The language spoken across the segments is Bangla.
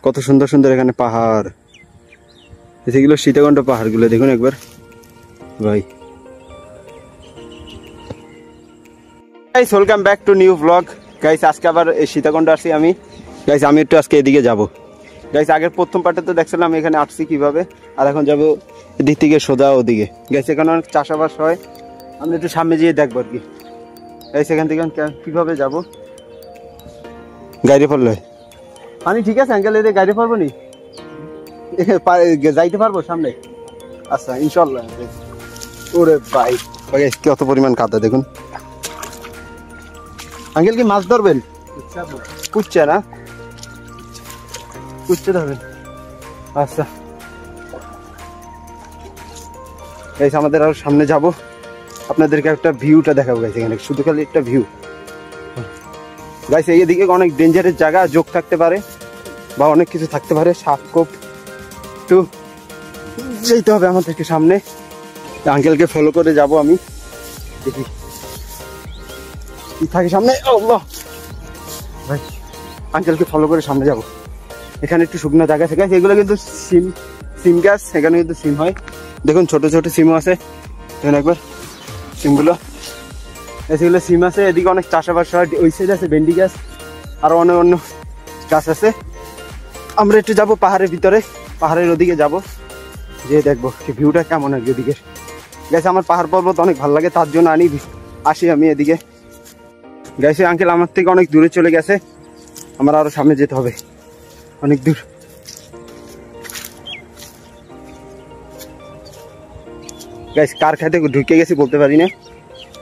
কত সুন্দর সুন্দর এখানে পাহাড়, যেগুলো সীতাকুণ্ড পাহাড় গুলো দেখুন একবার ভাই। Guys welcome back to new blog. Guys আজকে আবার সীতাকুণ্ড আসছি আমি। গাইস আমি একটু আজকে এদিকে যাব। গাইস আগের প্রথম পার্টে তো দেখছিলাম এখানে আসছি কিভাবে, আর এখন যাব এদিক থেকে সোজা ওদিকে। গাইস এখানে অনেক চাষাবাস হয়, আমি একটু সামনে যেয়ে দেখবো আর কি। গাইস এখান থেকে কিভাবে যাব, গাড়ি পড়লে পানি ঠিক আছে আঙ্কেল, এদিকে গাড়ি পড়বো নি, যাইতে পারবো সামনে? আচ্ছা ইনশাল্লাহ। ওরে ভাই কত পরিমাণ কাদা দেখুন। আঙ্কেল কি মাছ ধরবেন? কুচ্চা না, কুচ্চা ধরবেন। আচ্ছা গাইস আমাদের আরো সামনে যাব, আপনাদেরকে একটা ভিউটা দেখাবো গাইস। এখানে শুধু খালি একটা ভিউ গাইস। এইদিকে অনেক ডেঞ্জারের জায়গা, যোগ থাকতে পারে বা অনেক কিছু থাকতে পারে, সাপ কোপ, একটু যেতে হবে আমাদেরকে সামনে। আঙ্কেলকে ফলো করে যাব আমি, দেখি কি থাকে সামনে। আল্লাহ ভাই আঙ্কেলকে ফলো করে সামনে যাব। এখানে একটু শুকনো জায়গা আছে গাইস, এগুলো কিন্তু সিম গাছ, এখানে কিন্তু সিম হয়। দেখুন ছোট ছোট সিমও আছে, দেখুন একবার সিমগুলো, এগুলো সিম আছে। এদিকে অনেক চাষাবাস হয়, ওই সাইড আছে ভেন্ডি গাছ, আরো অনেক অন্য গাছ আছে। আমরা একটু যাবো পাহাড়ের ভিতরে, পাহাড়ের ওদিকে যাব, যে দেখবো ভিউটা কেমন আর কি ওদিকে। গাইস আমার পাহাড় পর্বত অনেক ভালো লাগে, তার জন্য আসি আমি এদিকে। গাইস আঙ্কেল আমার থেকে অনেক দূরে চলে গেছে, আমার আরো সামনে যেতে হবে অনেক দূর। গাইস কার খাতে ঢুকে গেছি বলতে পারি না,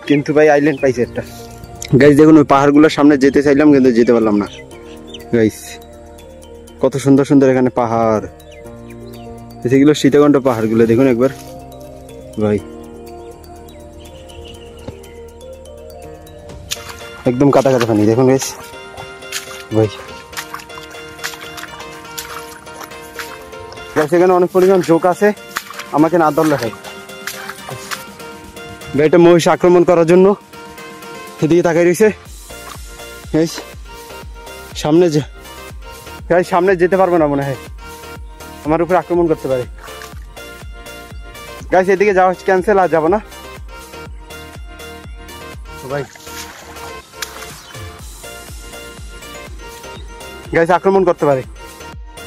কিন্তু ভাই আইল্যান্ড পাইছে একটা। গাইস দেখুন ওই পাহাড়গুলোর সামনে যেতে চাইলাম কিন্তু যেতে পারলাম না। গাইস কত সুন্দর সুন্দর এখানে পাহাড়, যেগুলো সীতাকুণ্ড পাহাড় গুলো দেখুন একবার ভাই। একদম কাটা কাটা পানি দেখুন গাইস ভাই। গাইস এখানে অনেক পরিমাণ ঝোঁক আছে, আমাকে না ধরলে হয়। এটা মহিষ আক্রমণ করার জন্য সেদিকে তাকাই রয়েছে। সামনে যেতে পারবো না মনে হয়, আমার উপরে আক্রমণ করতে পারে। গাইস এদিকে যাওয়া ক্যান্সেল, আর যাবো না ভাই। গাইস আক্রমণ করতে পারে।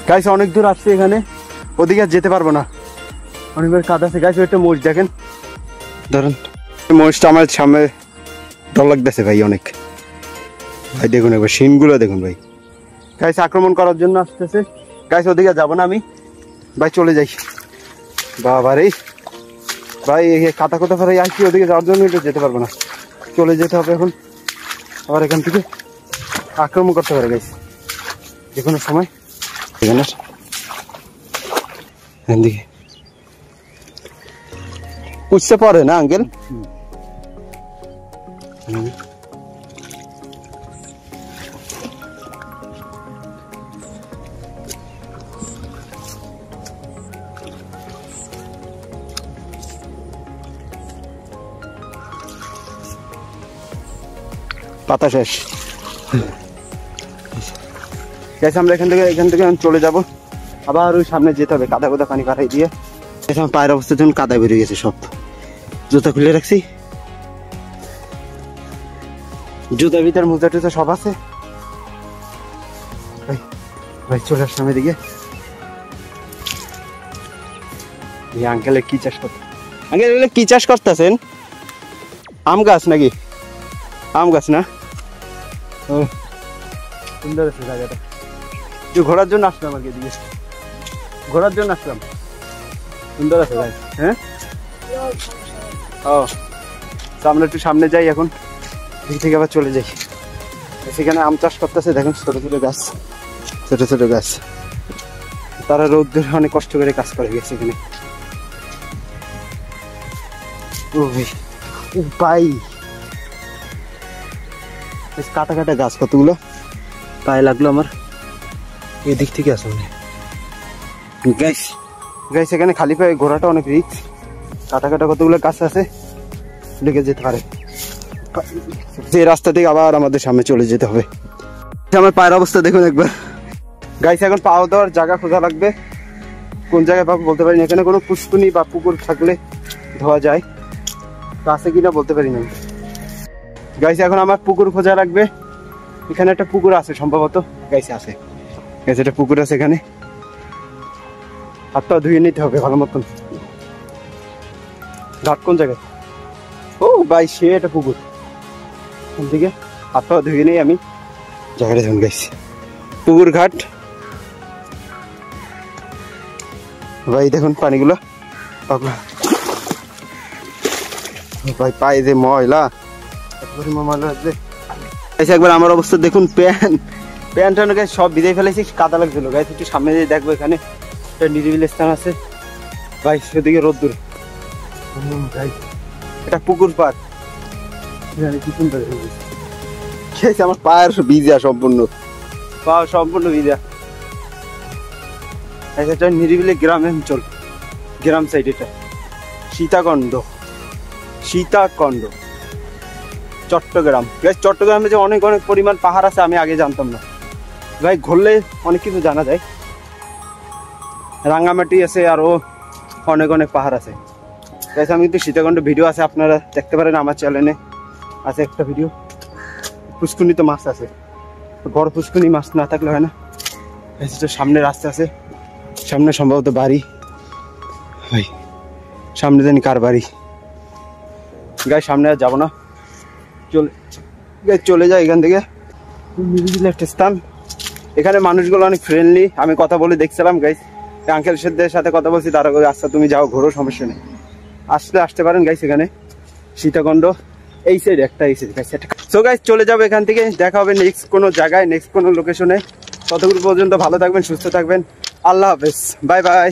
গাইস অনেক দূর আসছে, এখানে ওদিকে আর যেতে পারবো না, অনেকবার কাদা আছে। গাইস একটা মহিষ দেখেন, ধরেন মহিষটা আমার সামনে ডর লাগতেছে ভাই অনেক ভাই। দেখুন একবার শিনগুলো দেখুন ভাই। গাইস আক্রমণ করার জন্য আসতেছে। গাইস ওদিকে যাবো না আমি ভাই, চলে যাই। বাবা রে ভাই কাটা কোথা ফেরাই আসছি, ওদিকে যাওয়ার জন্য একটু যেতে পারবো না, চলে যেতে হবে এখন। আবার এখান থেকে আক্রমণ করতে পারে গাইস যে কোনো সময়। এখানে দিকে উঠতে পারে না আঙ্কেল? পাতা শেষ। আমরা এখান থেকে চলে যাব, আবার ওই সামনে যেতে হবে, কাদা কোদা পানি কাটাই দিয়ে। পায়ের অবস্থা যখন কাদায় বেরিয়ে গেছে সব, জুতা খুলে রাখছি, জুতার ভিতর মোজা টুজা সব আছে। ভাই চলে আসলাম এদিকে। আঙ্কেলে কি চাষ করতে, আঙ্কেল কি চাষ করতেছেন? আম গাছ নাকি? আম গাছ না? ও সুন্দর আছে জায়গাটা, একটু ঘোরার জন্য আসলাম আর কি, এদিকে ঘোরার জন্য আসলাম। সুন্দর আছে ভাই। হ্যাঁ ও আমরা একটু সামনে যাই এখন, দিক থেকে আবার চলে যাই। সেখানে আম চাষ করতেছে দেখুন, ছোট ছোট গাছ, ছোট ছোট গাছ। তারা রোদ্দুর অনেক কষ্ট করে কাজ করে গেছে এখানে। ও ভাই কাটা কাটা গাছ কতগুলো পায়ে লাগলো আমার, এদিক থেকে আসো গাইস। গাইস এখানে খালি পায়ে ঘোরাটা অনেক রিস্ক, কাটা কাটা কতগুলো গাছ আছে, লেগে যেতে পারে। যে রাস্তা থেকে আবার আমাদের সামনে চলে যেতে হবে। আমার পায়ের অবস্থা দেখুন একবার, গাইস এখন পাওয়া দেওয়ার জায়গা খোঁজা লাগবে, কোন জায়গায় পাবো বলতে পারি না। এখানে কোনো পুষ্কুনি বা পুকুর থাকলে ধোয়া যায়, আছে কিনা বলতে পারি না। গাইস এখন আমার পুকুর খোঁজা লাগবে, এখানে একটা পুকুর আছে সম্ভবত। গাইস আছে, গাইস একটা পুকুর আছে এখানে, হাত পা ধুয়ে নিতে হবে ভালো মতন। ঘাট কোন জায়গায়? ও ভাই সে একটা পুকুর, দিকে হাত পা ধুয়ে নেই আমি জায়গাটা যখন। গাইস পুকুর ঘাট, ভাই দেখুন পানিগুলো ভাই, পায়ে যে ময়লা একবার আমার অবস্থা দেখুন। প্যান্ট সব ভিজে ফেলেছি, কাদা লাগছিল। গাইস একটু সামনে দিয়ে দেখবো, এখানে একটা নিরিবিল স্থান আছে ভাই, সেদিকে রোদ্দুর। এটা পুকুর পাড়, কি সুন্দর। আমার পায়ের ভিজা সম্পূর্ণ, পা সম্পূর্ণ ভিজা। এটা নিরিবিলি গ্রাম অঞ্চল, গ্রাম সাইড। এটা সীতাকুণ্ড, সীতাকুণ্ড চট্টগ্রাম। চট্টগ্রামে যে অনেক অনেক পরিমাণ পাহাড় আছে আমি আগে জানতাম না ভাই, ঘুরলে অনেক কিছু জানা যায়। রাঙ্গামাটি আছে, আরো অনেক অনেক পাহাড় আছে। আমি কিন্তু সীতাকুণ্ড ভিডিও আছে, আপনারা দেখতে পারেন আমার চ্যানেলে আছে একটা ভিডিও। পুষ্কুনি তো মাছ আছে, বড় পুষ্কুনি মাছ না থাকলে হয় না। সামনে রাস্তা আছে, সামনে সম্ভবত বাড়ি ভাই, সামনে জানি কার বাড়ি। গাই সামনে আর যাবো না, চলে যায় এখান থেকে। একটা স্থান, এখানে মানুষগুলো অনেক ফ্রেন্ডলি। আমি কথা বলে দেখছিলাম গাইস, আঙ্কেলদের সাথে কথা বলছি, তারা আচ্ছা তুমি যাও ঘোরো, সমস্যা নেই, আসতে পারেন গাইস। এখানে সীতাকুণ্ড এই সাইড একটা, এই সাইড গাইস। সো গাইস চলে যাবো এখান থেকে, দেখা হবে নেক্সট কোনো জায়গায়, নেক্সট কোনো লোকেশনে। ততক্ষণ পর্যন্ত ভালো থাকবেন, সুস্থ থাকবেন, আল্লাহ হাফেজ, বাই বাই।